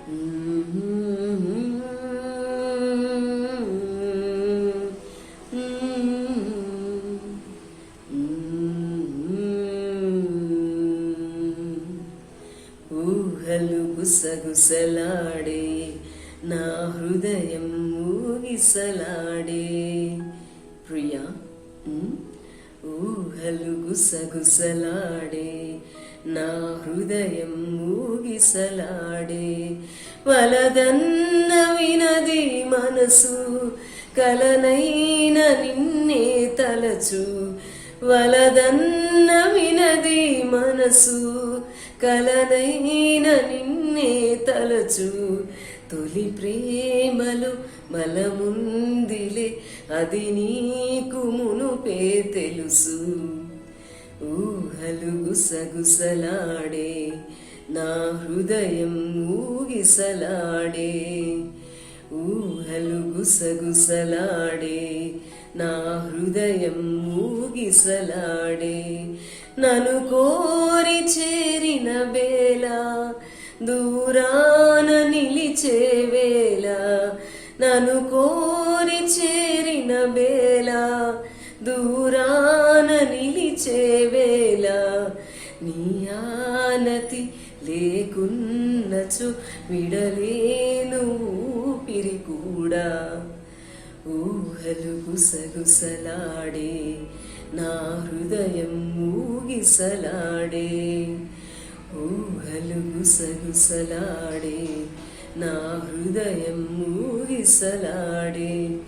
ఊహలు గుసగుసలాడే నా హృదయం ఊగిసలాడే. ప్రియా, ఊహలు గుసగుసలాడే నా హృదయం ఊగిసలాడే. వలదన్న వినది మనసు, కలనైన నిన్నే తలచు. వలదన్న వినది మనసు, కలనైన నిన్నే తలచు. తొలి ప్రేమలో మలముందిలే, అది నీకు మునుపే తెలుసు. ఊహలు గుసగుసలాడే నా హృదయం ఊగిసలాడే. ఊహలు గుసగుసలాడే నా హృదయం ఊగిసలాడే. నన్ను కోరి చేరిన వేళ, దూరాన నిలిచే వేళ. నన్ను కోరి చేరిన వేళ, దూరాన నిలిచే వేళ. నీ ఆనతి లేకున్నచు విడలేను ఊపిరి కూడా. ఊహలు గుసగుసలాడే నా హృదయం ఊగిసలాడే. ఊహలు గుసగుసలాడే నా హృదయం ఊగిసలాడే.